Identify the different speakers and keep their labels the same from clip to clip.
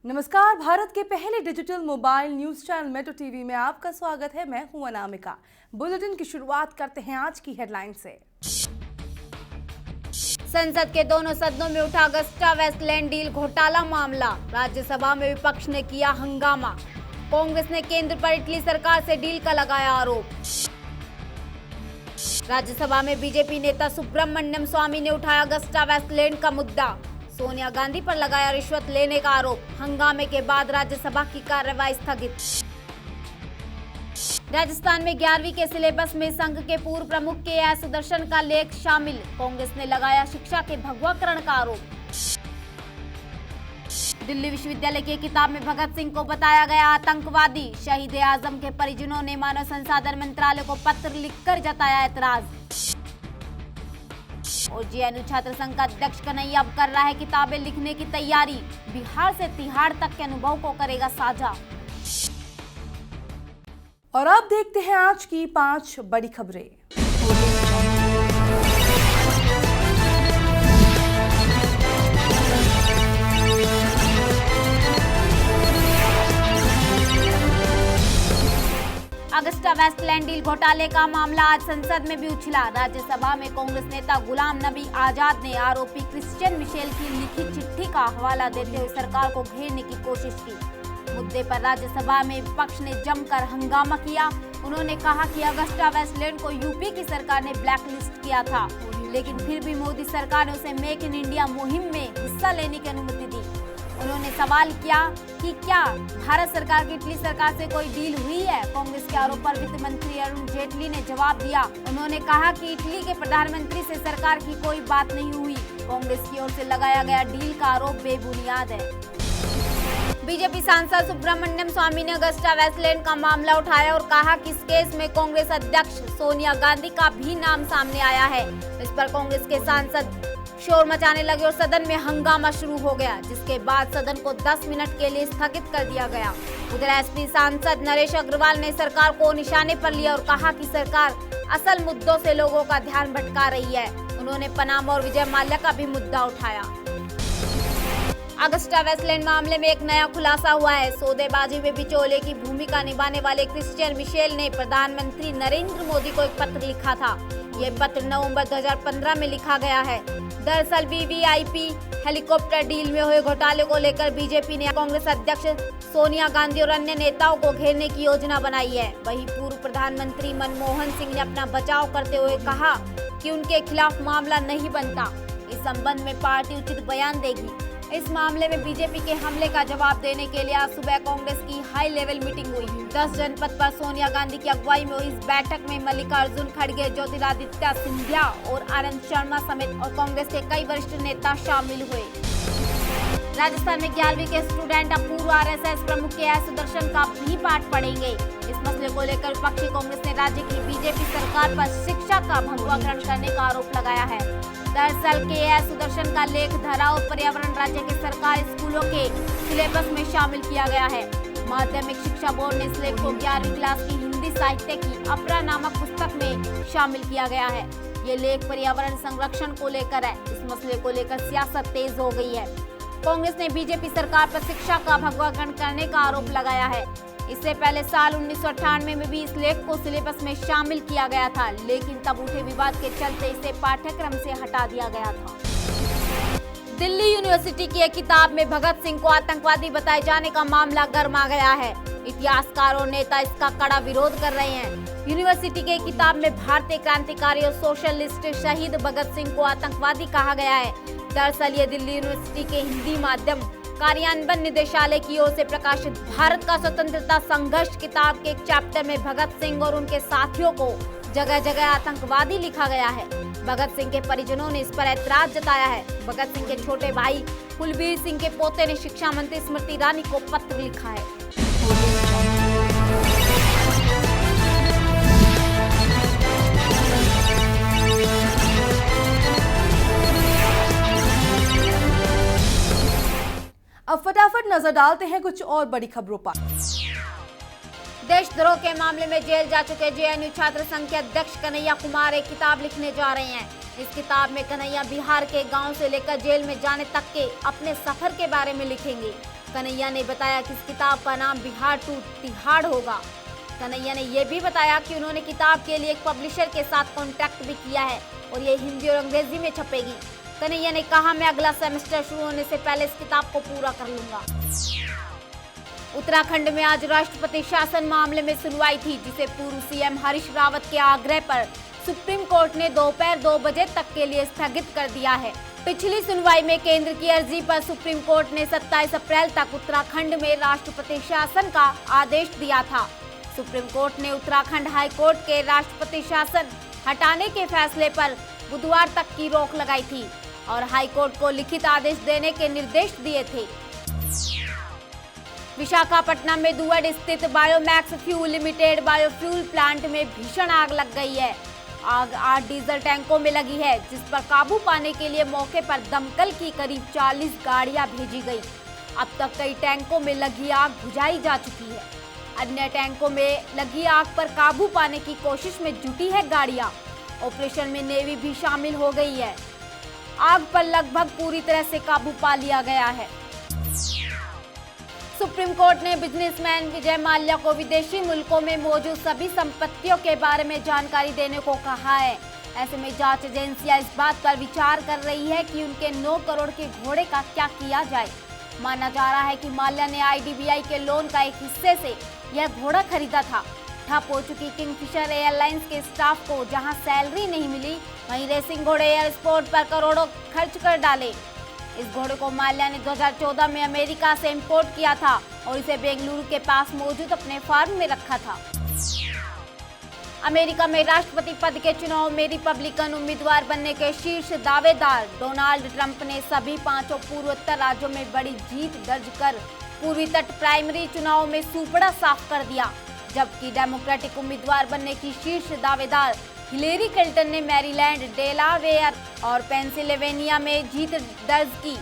Speaker 1: नमस्कार, भारत के पहले digital mobile news channel metro TV में आपका स्वागत है। मैं हूं अनामिका। बुलेटिन की शुरुआत करते हैं आज की हेडलाइन से।
Speaker 2: संसद के दोनों सदनों में उठा अगस्टा वेस्टलैंड डील घोटाला मामला। राज्यसभा में विपक्ष ने किया हंगामा। कांग्रेस ने केंद्र पर इटली सरकार से डील का लगाया आरोप। राज्यसभा में बीजेपी नेता सुब्रमण्यम स्वामी ने उठाया अगस्टा वेस्टलैंड का मुद्दा। सोनिया गांधी पर लगाया रिश्वत लेने का आरोप। हंगामे के बाद राज्यसभा की कार्यवाही स्थगित। राजस्थान में 11वीं के सिलेबस में संघ के पूर्व प्रमुख के सुदर्शन का लेख शामिल। कांग्रेस ने लगाया शिक्षा के भगवाकरण का आरोप। दिल्ली विश्वविद्यालय की किताब में भगत सिंह को बताया गया आतंकवादी। शहीद ए आजम के परिजनों ने मानव संसाधन मंत्रालय को पत्र लिखकर जताया ऐतराज। और जेएनयू छात्र संघ का अध्यक्ष कन्हैया अब कर रहा है किताबें लिखने की तैयारी। बिहार से तिहाड़ तक के अनुभव को करेगा साझा।
Speaker 1: और अब देखते हैं आज की 5 बड़ी खबरें।
Speaker 2: अगस्टा वेस्टलैंड डील घोटाले का मामला आज संसद में भी उछला। राज्यसभा में कांग्रेस नेता गुलाम नबी आजाद ने आरोपी क्रिश्चियन मिशेल की लिखी चिट्ठी का हवाला देते हुए सरकार को घेरने की कोशिश की। मुद्दे पर राज्यसभा में विपक्ष ने जमकर हंगामा किया। उन्होंने कहा कि अगस्टा वेस्टलैंड को यूपी की सरकार ने ब्लैकलिस्ट किया था, लेकिन फिर भी मोदी सरकार ने उसे मेक इन इंडिया मुहिम में हिस्सा लेने की अनुमति दी। उन्होंने सवाल किया कि क्या भारत सरकार की इटली सरकार से कोई डील हुई है। कांग्रेस के आरोप पर वित्त मंत्री अरुण जेटली ने जवाब दिया। उन्होंने कहा कि इटली के प्रधानमंत्री से सरकार की कोई बात नहीं हुई। कांग्रेस की ओर से लगाया गया डील का आरोप बेबुनियाद है। बीजेपी सांसद सुब्रमण्यम स्वामी ने अगस्टा वेस्टलैंड का मामला उठाया और कहा कि इस केस में कांग्रेस अध्यक्ष सोनिया गांधी का भी नाम सामने आया है। इस पर कांग्रेस के सांसद शोर मचाने लगे और सदन में हंगामा शुरू हो गया, जिसके बाद सदन को 10 मिनट के लिए स्थगित कर दिया गया। उधर एसपी सांसद नरेश अग्रवाल ने सरकार को निशाने पर लिया और कहा कि सरकार असल मुद्दों से लोगों का ध्यान भटका रही है। उन्होंने पनामा और विजय माल्या का भी मुद्दा उठाया। अगस्टा वेस्टलैंड मामले में एक नया खुलासा हुआ है। सौदेबाजी में बिचौलिए की भूमिका निभाने वाले क्रिश्चियन मिशेल ने प्रधानमंत्री नरेंद्र मोदी को एक पत्र लिखा था। ये पत्र नवंबर 2015 में लिखा गया है। दरअसल वीवीआईपी हेलीकॉप्टर डील में हुए घोटाले को लेकर बीजेपी ने कांग्रेस अध्यक्ष सोनिया गांधी और अन्य नेताओं को घेरने की योजना बनाई है। वहीं पूर्व प्रधानमंत्री मनमोहन सिंह ने अपना बचाव करते हुए कहा कि उनके खिलाफ मामला नहीं बनता। इस संबंध में पार्टी उचित बयान देगी। इस मामले में बीजेपी के हमले का जवाब देने के लिए आज सुबह कांग्रेस की हाई लेवल मीटिंग हुई। 10 जनपद पर सोनिया गांधी की अगुवाई में हुई इस बैठक में मल्लिकार्जुन खड़गे, ज्योतिरादित्य सिंधिया और आनंद शर्मा समेत और कांग्रेस के कई वरिष्ठ नेता शामिल हुए। राजस्थान में 11वीं के स्टूडेंट अब पूर्व आरएसएस प्रमुख के सुदर्शन का भी पाठ पढ़ेंगे। इस मसले को लेकर विपक्षी कांग्रेस ने राज्य की बीजेपी सरकार पर शिक्षा का भगवाकरण करने का आरोप लगाया है। दरअसल के सुदर्शन का लेख धारा और पर्यावरण राज्य के सरकारी स्कूलों के सिलेबस में शामिल किया गया है। माध्यमिक शिक्षा बोर्ड ने इस लेख को 11वीं क्लास की हिंदी साहित्य की अपरा नामक पुस्तक में शामिल किया गया है। ये लेख पर्यावरण संरक्षण को लेकर है। इस मसले को लेकर सियासत तेज हो गई है। कांग्रेस ने बीजेपी सरकार पर शिक्षा का भगवाकरण करने का आरोप लगाया है। इससे पहले साल 1998 में भी इस लेख को सिलेबस में शामिल किया गया था, लेकिन तब उठे विवाद के चलते इसे पाठ्यक्रम से हटा दिया गया था। दिल्ली यूनिवर्सिटी की एक किताब में भगत सिंह को आतंकवादी बताए जाने का मामला गर्मा गया है। इतिहासकार और नेता इसका कड़ा विरोध कर रहे हैं। यूनिवर्सिटी की किताब में भारतीय क्रांतिकारी और सोशलिस्ट शहीद भगत सिंह को आतंकवादी कहा गया है। दरअसल ये दिल्ली यूनिवर्सिटी के हिंदी माध्यम कार्यान्वयन निदेशालय की ओर से प्रकाशित भारत का स्वतंत्रता संघर्ष किताब के एक चैप्टर में भगत सिंह और उनके साथियों को जगह जगह आतंकवादी लिखा गया है। भगत सिंह के परिजनों ने इस पर ऐतराज जताया है। भगत सिंह के छोटे भाई कुलबीर सिंह के पोते ने शिक्षा मंत्री स्मृति ईरानी को पत्र लिखा है।
Speaker 1: अब फटाफट नजर डालते हैं कुछ और बड़ी खबरों पर।
Speaker 2: देशद्रोह के मामले में जेल जा चुके जेएनयू छात्र संघ के अध्यक्ष कन्हैया कुमार एक किताब लिखने जा रहे हैं। इस किताब में कन्हैया बिहार के गांव से लेकर जेल में जाने तक के अपने सफर के बारे में लिखेंगे। कन्हैया ने बताया कि इस किताब का नाम बिहार टू तिहाड़ होगा। कन्हैया ने यह भी बताया कि उन्होंने किताब के लिए एक पब्लिशर के साथ कॉन्टैक्ट भी किया है और ये हिंदी और अंग्रेजी में छपेगी। कन्हैया ने कहा, मैं अगला सेमेस्टर शुरू होने से पहले इस किताब को पूरा कर लूंगा। उत्तराखंड में आज राष्ट्रपति शासन मामले में सुनवाई थी, जिसे पूर्व सीएम हरीश रावत के आग्रह पर सुप्रीम कोर्ट ने दोपहर 2 बजे तक के लिए स्थगित कर दिया है। पिछली सुनवाई में केंद्र की अर्जी पर सुप्रीम कोर्ट ने 27 अप्रैल तक उत्तराखंड में राष्ट्रपति शासन का आदेश दिया था। सुप्रीम कोर्ट ने उत्तराखंड हाई कोर्ट के राष्ट्रपति शासन हटाने के फैसले पर बुधवार तक की रोक लगाई थी और हाई कोर्ट को लिखित आदेश देने के निर्देश दिए थे। विशाखापट्टनम में दुवड स्थित Biomax fuel limited biofuel plant में भीषण आग लग गई है। आग 8 डीजल टैंकों में लगी है, जिस पर काबू पाने के लिए मौके पर दमकल की करीब 40 गाड़ियां भेजी गई। अब तक कई टैंकों में लगी आग बुझाई जा चुकी है। अन्य टैंकों में लगी आग पर काबू पाने की कोशिश में जुटी है गाड़ियां। ऑपरेशन में नेवी भी शामिल हो गई है। आग पर लगभग पूरी तरह से काबू पा लिया गया है। सुप्रीम कोर्ट ने बिजनेसमैन विजय माल्या को विदेशी मुल्कों में मौजूद सभी संपत्तियों के बारे में जानकारी देने को कहा है। ऐसे में जांच एजेंसियां इस बात पर विचार कर रही है कि उनके 9 करोड़ के घोड़े का क्या किया जाए। माना जा रहा है कि माल्या ने आईडीबीआई के लोन का एक हिस्से से यह घोड़ा खरीदा था। ठप हो चुकी किंगफिशर एयरलाइंस के स्टाफ को जहां सैलरी नहीं मिली, वहीं रेसिंग घोड़े एयर स्पोर्ट पर करोड़ों खर्च कर डाले। इस घोड़े को माल्या ने 2014 में अमेरिका से इंपोर्ट किया था और इसे बेंगलुरु के पास मौजूद अपने फार्म में रखा था। अमेरिका में राष्ट्रपति पद के चुनाव में रिपब्लिकन उम्मीदवार बनने के शीर्ष दावेदार डोनाल्ड ट्रंप ने सभी 5 पूर्वोत्तर राज्यों में बड़ी जीत दर्ज कर पूर्वी तट प्राइमरी चुनाव में सूपड़ा साफ कर दिया, जबकि डेमोक्रेटिक उम्मीदवार बनने की शीर्ष दावेदार हिलेरी क्लिंटन ने मैरीलैंड, डेलावेयर और पेंसिल्वेनिया में जीत दर्ज की।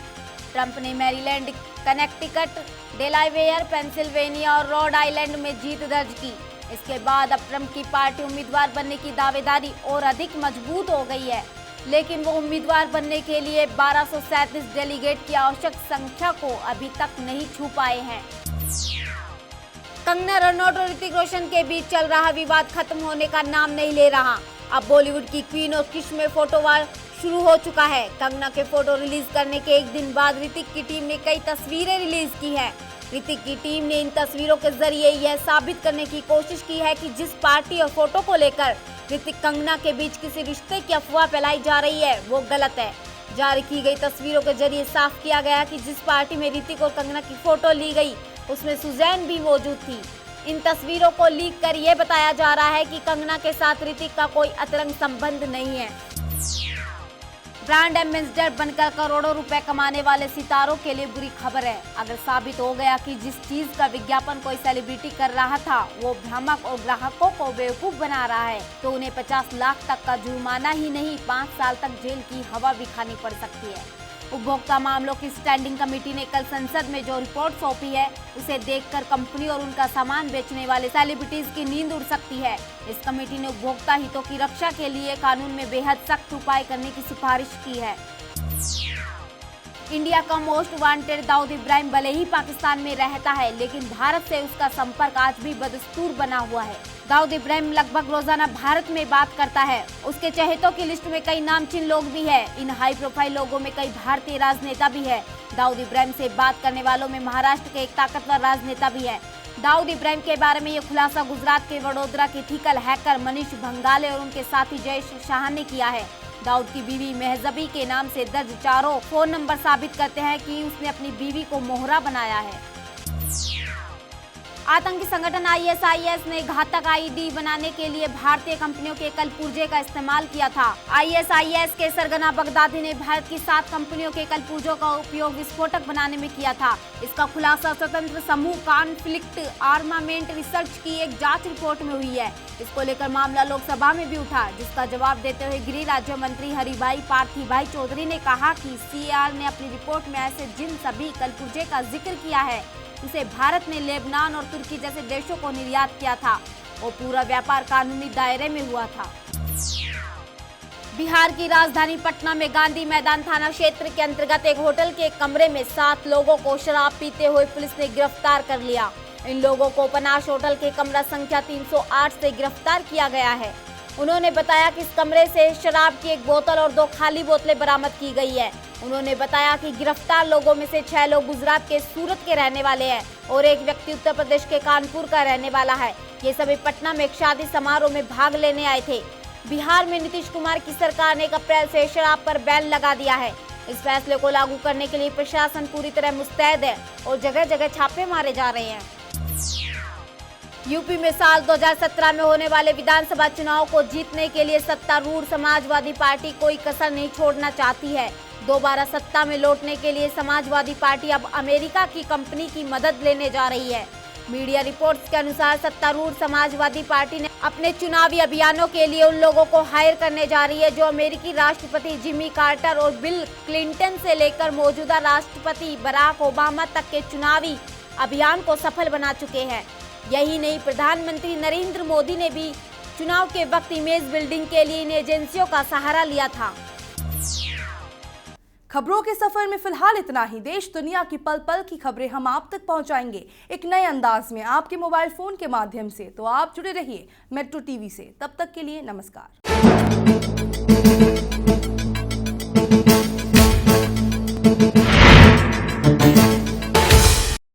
Speaker 2: ट्रंप ने मैरीलैंड, कनेक्टिकट, डेलावेयर, पेंसिल्वेनिया और रोड आइलैंड में जीत दर्ज की। इसके बाद अब ट्रंप की पार्टी उम्मीदवार बनने की दावेदारी और अधिक मजबूत हो गई है, लेकिन वो उम्मीदवार बनने के लिए 1237 डेलीगेट की आवश्यक संख्या को अभी तक नहीं छू पाए हैं। कंगना रनौत और ऋतिक रोशन के बीच चल रहा विवाद खत्म होने का नाम नहीं ले रहा। अब बॉलीवुड की क्वीन और किश में फोटो वार शुरू हो चुका है। कंगना के फोटो रिलीज करने के एक दिन बाद ऋतिक की टीम ने कई तस्वीरें रिलीज की हैं। ऋतिक की टीम ने इन तस्वीरों के जरिए यह साबित करने की कोशिश की है कि जिस पार्टी और फोटो को लेकर ऋतिक कंगना के बीच किसी रिश्ते की अफवाह फैलाई जा रही है वो गलत है। जारी की गई तस्वीरों के जरिए साफ किया गया कि जिस पार्टी में ऋतिक और कंगना की फोटो ली गई उसमें सुजैन भी मौजूद थी। इन तस्वीरों को लीक कर यह बताया जा रहा है कि कंगना के साथ ऋतिक का कोई अंतरंग संबंध नहीं है। ब्रांड एम्बेसडर बनकर करोड़ों रुपए कमाने वाले सितारों के लिए बुरी खबर है। अगर साबित हो गया कि जिस चीज का विज्ञापन कोई सेलिब्रिटी कर रहा था वो भ्रामक और ग्राहकों को बेवकूफ बना रहा है, तो उन्हें 50 लाख तक का जुर्माना ही नहीं 5 साल तक जेल की हवा भी खानी पड़ सकती है। उपभोक्ता मामलों की स्टैंडिंग कमेटी ने कल संसद में जो रिपोर्ट सौंपी है उसे देखकर कंपनी और उनका सामान बेचने वाले सेलिब्रिटीज की नींद उड़ सकती है। इस कमेटी ने उपभोक्ता हितों की रक्षा के लिए कानून में बेहद सख्त उपाय करने की सिफारिश की है। इंडिया का मोस्ट वांटेड दाऊद इब्राहिम भले ही पाकिस्तान में रहता है, लेकिन भारत से उसका संपर्क आज भी बदस्तूर बना हुआ है। दाऊद इब्राहिम लगभग रोजाना भारत में बात करता है। उसके चहेतों की लिस्ट में कई नामचीन लोग भी हैं। इन हाई प्रोफाइल लोगों में कई भारतीय राजनेता भी है। दाऊद इब्राहिम से बात करने वालों में महाराष्ट्र के एक ताकतवर राजनेता भी है। दाऊद इब्राहिम के बारे में ये खुलासा गुजरात के वडोदरा के थिकल हैकर मनीष भंगाले और उनके साथी जयेश शाह ने किया है। दाऊद की बीवी मेहजबी के नाम से दर्ज चारों फोन नंबर साबित करते हैं कि उसने अपनी बीवी को मोहरा बनाया है। आतंकी संगठन ISIS ने घातक आईडी बनाने के लिए भारतीय कंपनियों के कल पुर्जे का इस्तेमाल किया था। ISIS के सरगना बगदादी ने भारत की 7 कंपनियों के कल पुर्जों का उपयोग विस्फोटक बनाने में किया था। इसका खुलासा स्वतंत्र समूह कॉन्फ्लिक्ट आर्मामेंट रिसर्च की एक जांच रिपोर्ट में हुई है। इसको लेकर मामला लोकसभा में भी उठा, जिसका जवाब देते हुए गृह राज्य मंत्री हरिभाई पार्थिभाई चौधरी ने कहा कि CAR ने अपनी रिपोर्ट में ऐसे जिन सभी कल पुर्जे का जिक्र किया है उसे भारत ने लेबनान और तुर्की जैसे देशों को निर्यात किया था। वो पूरा व्यापार कानूनी दायरे में हुआ था। बिहार की राजधानी पटना में गांधी मैदान थाना क्षेत्र के अंतर्गत एक होटल के एक कमरे में 7 लोगों को शराब पीते हुए पुलिस ने गिरफ्तार कर लिया। इन लोगों को पनाश होटल के कमरा संख्या 308 से गिरफ्तार किया गया है। उन्होंने बताया कि इस कमरे से शराब की 1 बोतल और 2 खाली बोतलें बरामद की गई है। उन्होंने बताया कि गिरफ्तार लोगों में से 6 लोग गुजरात के सूरत के रहने वाले हैं और एक व्यक्ति उत्तर प्रदेश के कानपुर का रहने वाला है। ये सभी पटना में एक शादी समारोह में भाग लेने आए थे। बिहार में नीतीश कुमार की सरकार ने 1 अप्रैल से शराब पर बैन लगा दिया है। इस फैसले को लागू करने के लिए प्रशासन पूरी तरह मुस्तैद है और जगह जगह छापे मारे जा रहे हैं। यूपी में साल 2017 में होने वाले विधानसभा चुनाव को जीतने के लिए सत्तारूढ़ समाजवादी पार्टी कोई कसर नहीं छोड़ना चाहती है। दोबारा सत्ता में लौटने के लिए समाजवादी पार्टी अब अमेरिका की कंपनी की मदद लेने जा रही है। मीडिया रिपोर्ट्स के अनुसार सत्तारूढ़ समाजवादी पार्टी ने अपने चुनावी अभियानों के लिए उन लोगों को हायर करने जा रही है जो अमेरिकी राष्ट्रपति जिमी कार्टर और बिल क्लिंटन से लेकर मौजूदा राष्ट्रपति बराक ओबामा तक के चुनावी अभियान को सफल बना चुके हैं। यही नहीं, प्रधानमंत्री नरेंद्र मोदी ने भी चुनाव के वक्त इमेज बिल्डिंग के लिए इन एजेंसियों का सहारा लिया था।
Speaker 1: खबरों के सफर में फिलहाल इतना ही। देश दुनिया की पल पल की खबरें हम आप तक पहुंचाएंगे एक नए अंदाज में आपके मोबाइल फोन के माध्यम से। तो आप जुड़े रहिए मेट्रो टीवी से। तब तक के लिए नमस्कार।